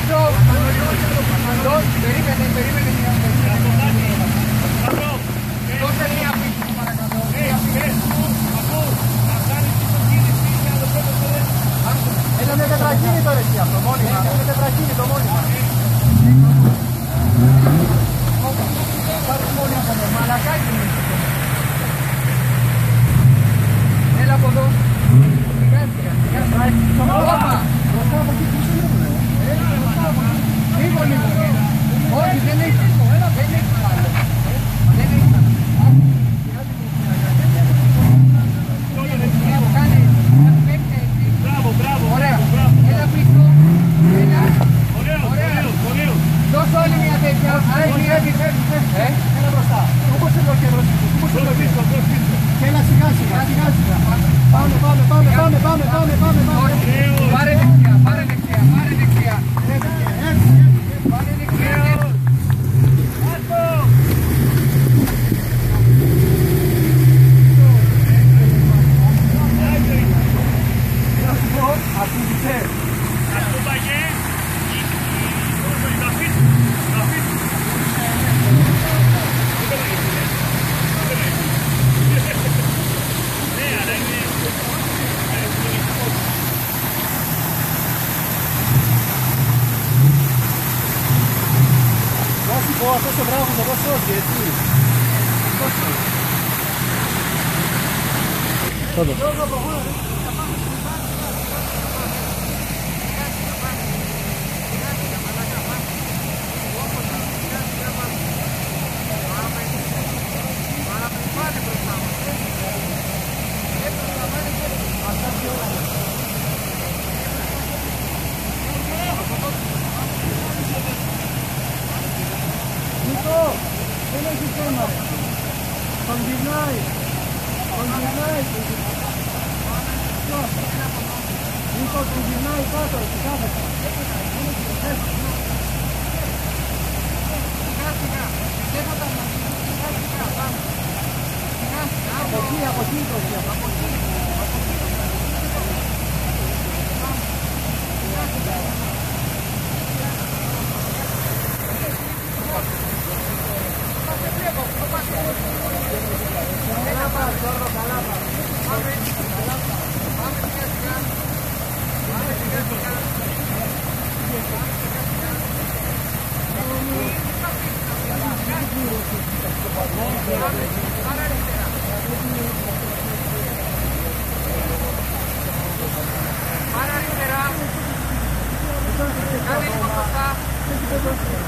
πίσω. Περίμενε. Δώσε μία πίσω παρακαλώ. Είναι με τετρακίνητο ρε εσύ αυτό μόνιμα. Είναι με τετρακίνητο μόνιμα. Πάρε μόνοι από εδώ, μαλακάκι είναι. Έλα από εδώ. Σιγά. Όπα. Λίγο. Όχι, δεν έχει. Δεν έχει άλλο. Δεν έχει άλλο. Μπράβο. Ωραία. Έλα πίσω. Ωραία. Δώσε όλη μια τέτοια. Έλα μπροστά. Όπως είναι ο καιρός. Και έλα σιγά. Πάμε. Πάρε δεξιά. Πάρε δεξιά. Αυτό το πράγμα θα δώσω όχι, έτσι. Δεν έχει θέμα. Τον γυρνάει. Νίκο, τον γυρνάει κάτω, εκεί κάθεται. Σιγά. Από εκεί το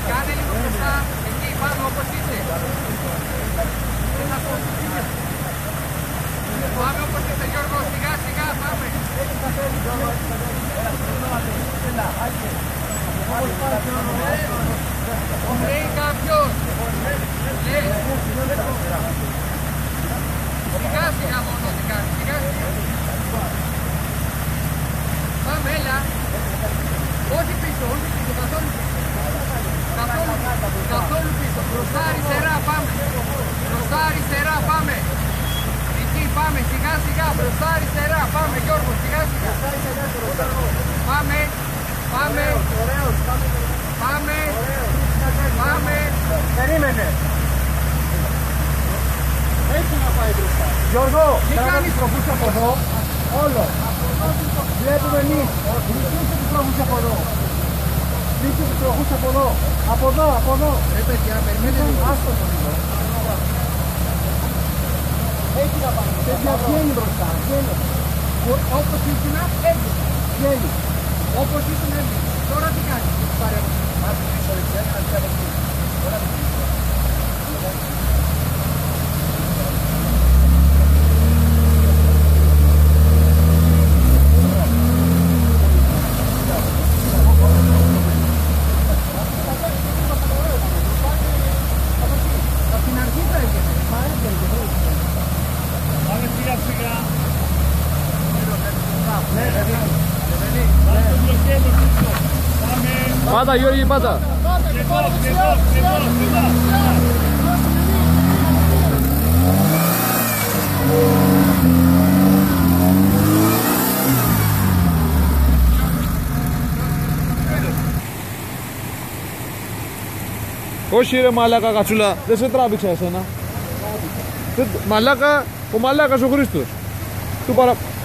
Κάνε λίγο μπροστά, εκεί πάνω όπως είσαι. Πάμε όπως είσαι Γιώργο, σιγά, πάμε. Λέει κάποιος. Σιγά μόνο σιγά. Πάμε, έλα. Όχι πίσω, καθόλου πίσω. Καθόλου πίσω. Μπροστά αριστερά πάμε. Εκεί πάμε, σιγά. Μπροστά αριστερά πάμε, Γιώργο, σιγά. Πάμε. Περίμενε. Έτσι να πάει μπροστά. Γιώργο, τράβει τους τροχούς από εδώ. Όλο. Βλέπουμε εμείς. Ρίξτε τους τροχούς από εδώ. Από εδώ. Παιδιά, περιμένετε λίγο. Άστο το λίγο. Έτσι να πάει. Παιδιά, βγαίνει μπροστά. Όπως ήσουν, έτσι. Βγαίνει. Όπως ήσουν, έτσι. Τώρα τι κάνεις. Πάρε. Πάτα Γιώργη, πάτα. Όχι ρε μαλάκα κατσούλα, δεν σε τράβηξα εσένα. Μαλάκα, ο μαλάκας ο Χρήστος.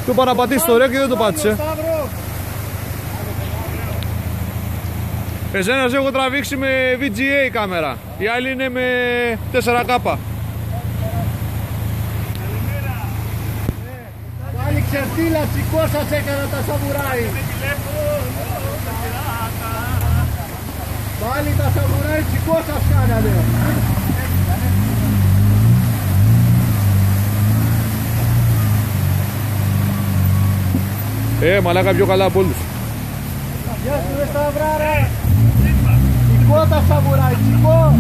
Του παραπατήσει το ρε και δεν το πάτησε. Εσένα σε έχω τραβήξει με VGA κάμερα. Η άλλη είναι με 4K. Πάλι ξεφτύλα, τσικό σας έκανα τα σαμουράι. Πάλι τα σαμουράι τσικό σας κάνανε. Μαλάκα πιο καλά από όλους. Γεια σου ρε Σταυρά ρε. Τσικό τα σαμουράι, τσικό.